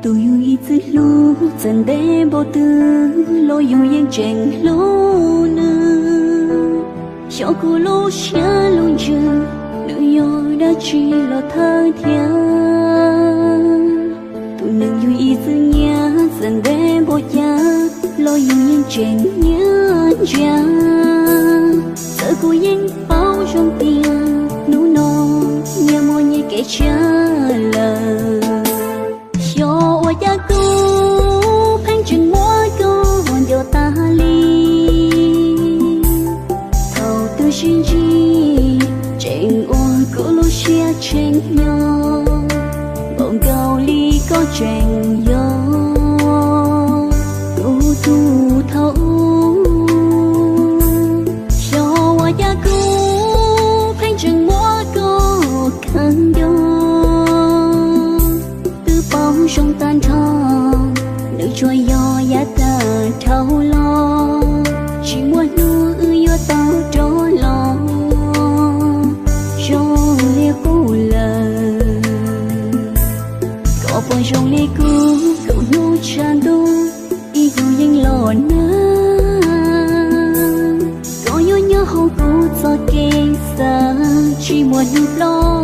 tôi yêu ý từ lu dần để bao tư lối yêu yên trên lối nữa cho cô lối xa luôn chưa nữ yêu đã chỉ là thơ thiên tôi nâng yêu ý từ nhà dần để bao cha lối yêu yên trên nhớ cha sợ cô yên bao trong tiền nụ nọ nhà môi như kẻ trả lời cho cha cô phanh chừng mỗi cô hồn điều ta ly thầu tư xin chi trên oan của lối xe trên nhau bỗng cao ly có chuyện gió tu tu thấu cho cha cô phanh chừng mỗi cô khăn gió trong tan thong nữ trôi do giá ta thâu lo chỉ muốn nuôi yêu tao trôi lo cho lia cô lời có bao trong lia cô cậu nuôi tràn đu ý yêu những lo nơ có nhớ hậu cô cho kê xa chỉ muốn lo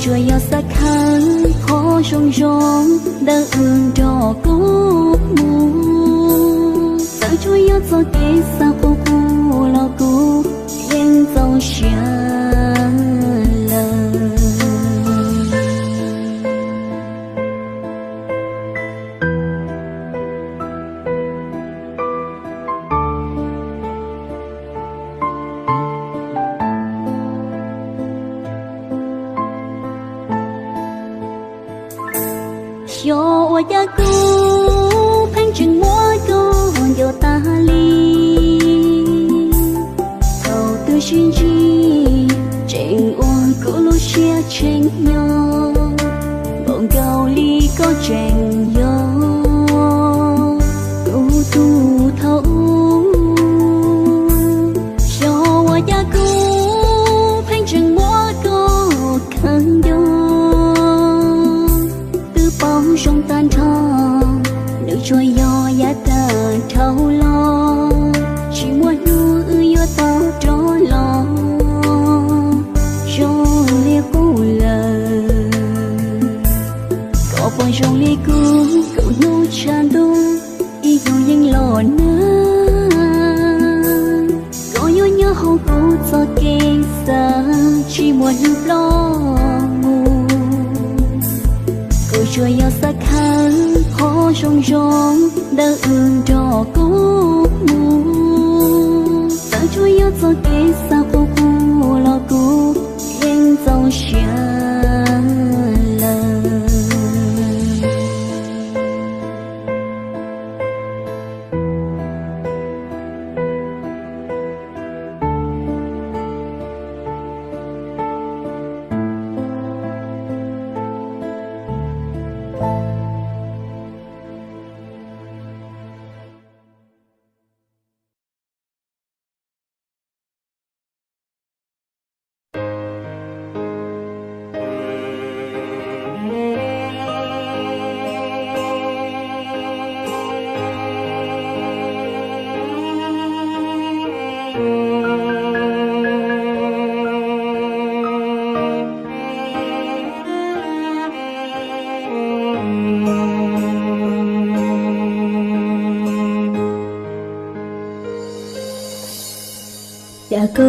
cho yêu sắc khăn khó trong gió đã ương đỏ cốt mù sao cho yêu cho kê xa cô cô lo cô yên dòng xa lời cho cha cô phanh chừng mỗi cô hồn điều ta ly thầu tư xin chi trên oan của lối xe trên nhau bỗng cao ly có chuyện gió tu tu thấu cho cha cô phanh chừng mỗi cô khăn gió trong tan thong nữ trôi do giá ta thâu lo chỉ muốn nuôi yêu tao trôi lo cho lia cô lời có bao trong lia cô cậu nuôi tràn đu ý yêu những lo nơ có nhớ hậu cô cho kê xa chỉ muốn lo cho yêu sắc khăn khó trong gió đã ương đỏ cốt mù sao cho yêu cho kê xa cô cô lo cô yên dòng xa lời đã có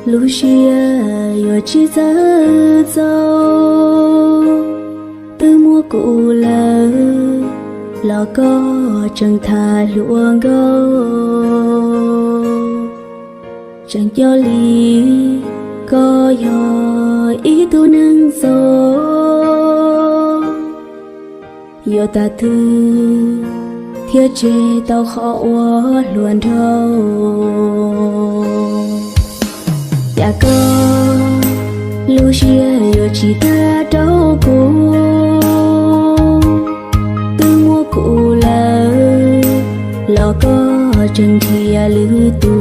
Lucia yo chỉ ra dâu từ mua cụ lỡ lo có chẳng thà luồng gâu chẳng cho lý có yo ý tu nâng dâu yo ta thư thiết chế tao khó luôn đâu đã có Lucia yo chỉ ta đâu cô từ mua cụ lỡ lo có chẳng thì lư tu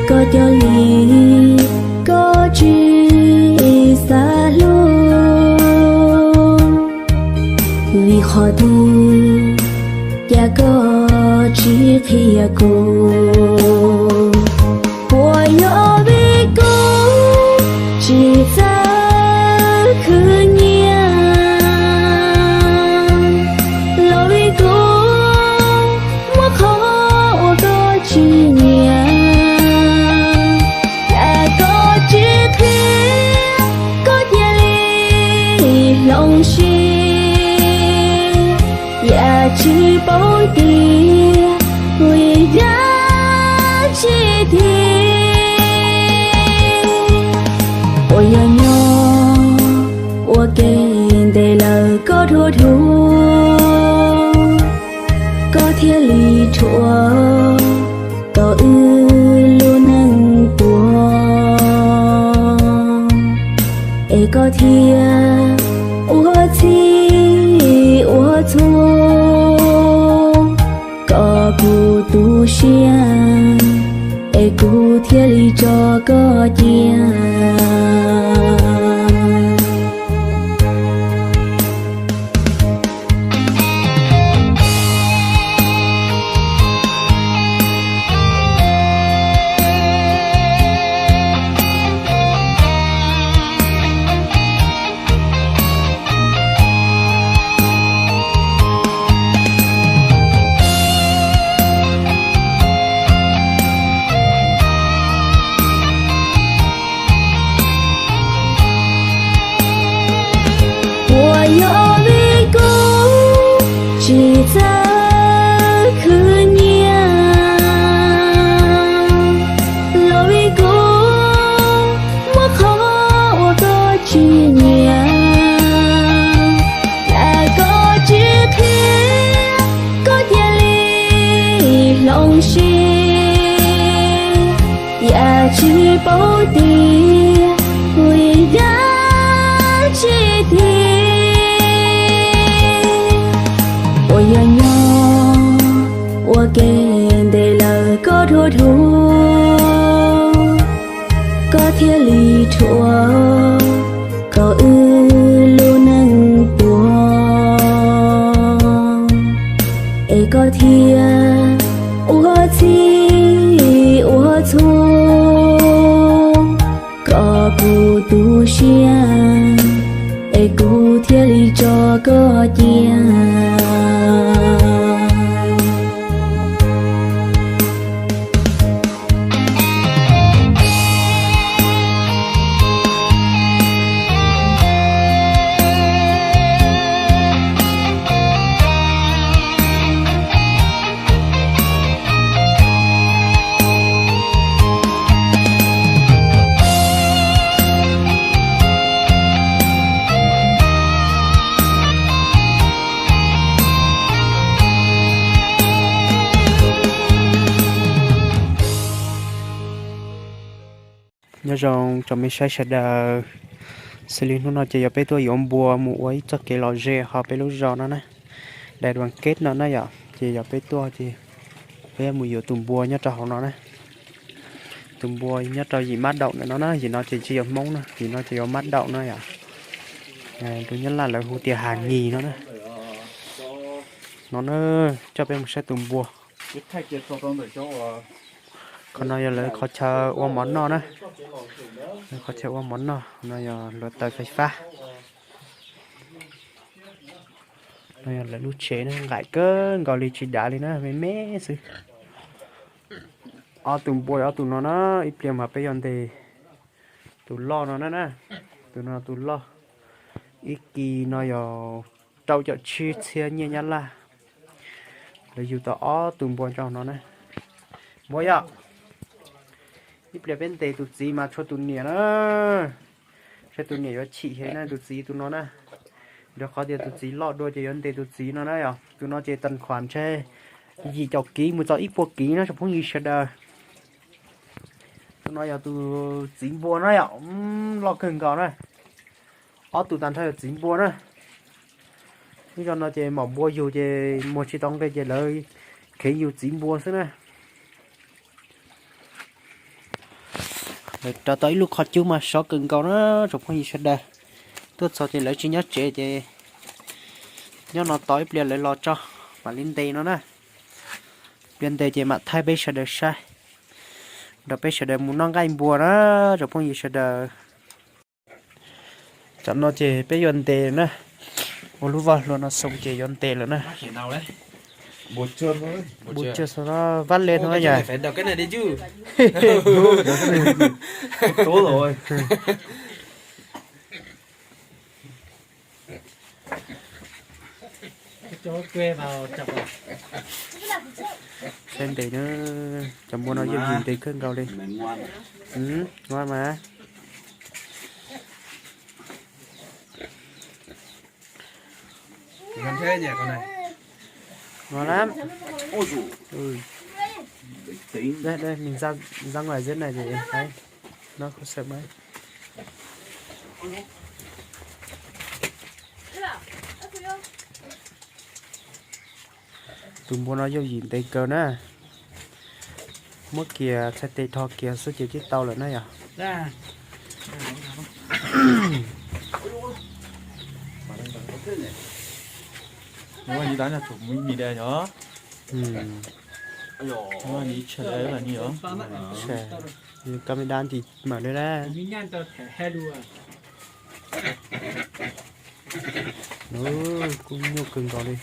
có cho lý có chi bao tia người đã chi thiên ôi ya nhỏ ôi kênh để lời có thua thua có thiên lý chúa có ư luôn nâng bùa ê có thiên ua chi ua thua có cụ tu xiang ê cụ thiên lý cho có chiang chỉ ra khứ nhà lối cô mất khó có chi nhà là có chữ thiên có thiên lý lòng xin và chỉ bao tia người đã chi thiên ôi ya nhỏ ôi kênh để lời có thua thua có thiên lý chúa có ư luôn nâng bùa ê có thiên ua chi ua thua có cụ tu xiang ê cụ thiên lý cho có chiang nhớ rằng trong mấy sai sẽ đờ xử lý nó chỉ bé tôi dùng bùa mũ ấy cho cái lò dê họ bé lúc giòn nó này để đoàn kết nó này ạ chỉ bé tôi thì bé mùi dùng tùm bùa nhớ trò nó này tùm bùa nhớ trò gì mát đậu nữa nó gì nó chỉ dùng mông nữa thì nó chỉ dùng mát đậu nữa ạ tôi nhớ là hủ tiệp hàng nhì nó này nó cho bé một set tùm bùa còn bây giờ lấy khó chờ qua món nó nữa khó chờ qua món nó bây giờ lượt tới phải pha bây giờ lấy lút chế nó gãi cơn gọi đi chỉ đá đi nữa mẹ mẹ sự tụm bồi tụm nó ít tiền mà bây giờ thì tụm lo nó nè tụm lo ít kỳ nó giờ trâu chợ chi xe nhẹ nhàng là lấy dù tao tụm bồi cho nó nè mỗi giờ ít tiền bên tây tụt gì mà cho tụm nhẹ nữa cho tụm nhẹ cho chị thế này tụt gì tụm nó nè được khó tiền tụt gì lọt đôi chỉ bên tây tụt gì nó đấy à tụm nó chỉ tần khoản chơi gì cho ký một cho ít bộ ký nó cho phong gì sẽ đời tụi nó giờ tụi dính bùa nó ạ lo cần còn này tụi tàn thay dính bùa này bây giờ nó chỉ mỏ bùa dù chỉ một chỉ tông cái chỉ lời khi dù dính bùa thế này cho tới lúc khó chứ mà số cần còn nó chụp phong gì sẽ đời tôi sau thì lấy chỉ nhất chế thì nhớ nó tối liền lấy lo cho mà lên tay nó nè bên đây chỉ mà thay bây giờ được sai đó bây giờ muốn nó gai bùa đó rồi phong gì sẽ được chẳng nó chỉ bây giờ tê nữa một lúc vào luôn nó sống chỉ yon tê rồi nè bột trơn thôi bột trơn sau đó vắt lên thôi nhỉ phải đọc cái này đi chứ tốt rồi cho quê vào chọc vào. Xem tí nữa chấm mua nó dùng gì tí cưng cầu đi. Mình ngoan. Ừ, ngon mà. Làm thế nhỉ con này. Ngon lắm. Ôi dồi. Ừ. Tính. Đây mình ra ngoài dưới này thì thấy nó không sợ mấy. Tụi mua nó dùng gì tí cơ nè. Mất kia sẽ tê thọ kia số chiếc tàu lại này à. Ra. Nếu mà đi đánh là chủ mình đi đây nhá. Ừ. Nếu mà đi chơi đấy là nhiều. Sẽ camera thì mở đây ra. Mình nhăn tao he đùa. Cũng nhiều cưng vào đi.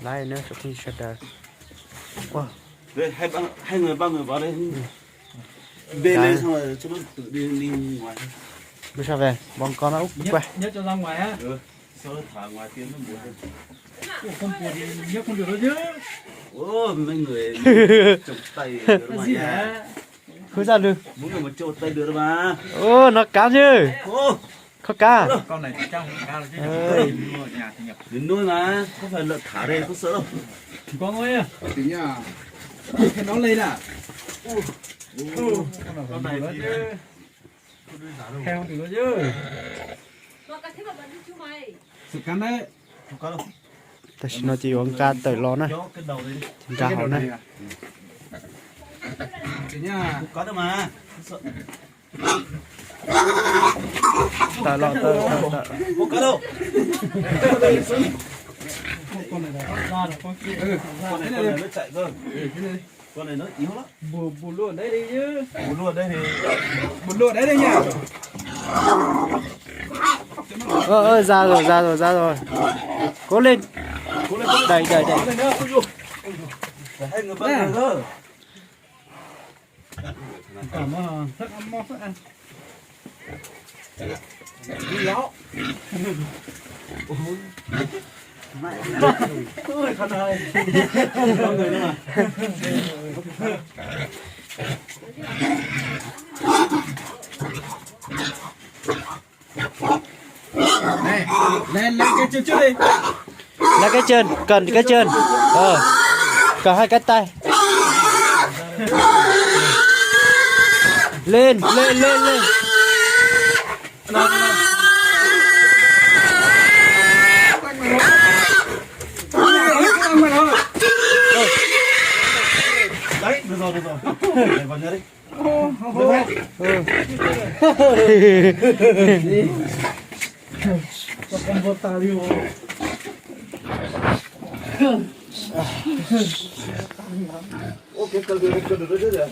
Lại nữa cho khi shutter. Wow. Đây hai người ba người vào đây. Bên đây xong rồi cho nó tự đi ngoài. Bây giờ về, bọn con nó úp quay. Nhớ cho ra ngoài á. Sau đó thả ngoài tiếng nó buồn. Không buồn thì nhớ không được đâu chứ. Ô, mấy người chụp tay Cái ngoài gì nhà. hả? Cứ ra được. Mỗi người một chụp tay được mà. Ô, nó cá chứ. Ô, Có cá. Con này trong cao là chứ. Ơi. Nhà thì nhập. đến nuôi mà, không phải lợn thả đây có sợ đâu. Con ơi à. Tính nhá. Cái nó lên à? Con này thì theo thì nó chứ. Sự cắn đấy. Không có đâu. Ta chỉ nó chỉ uống cá tới lo này. Gió cái đầu đây. Cá hỏng này. Tính nhá. Không có đâu mà. Không sợ. Ta lo ta. Không có đâu. Con này là ra rồi con kia. Con này nó chạy cơ. Con này nó yếu lắm. Bù luôn đấy đi chứ. Bù luôn đây thì Một lụa đấy đây nhá. Ra rồi. Cố lên. Đẩy. Phải hai người ba người cơ. Cảm ơn. Rất ăn mò rất ăn. Đi ló. Ôi con ơi. Con người nữa mà. Này, lên cái chân trước đi. Là cái chân, cần cái chân. Cả hai cái tay. Lên. Đấy, được rồi. Để vào nhà đi. Con vô ta đi. Ok, cần được chứ.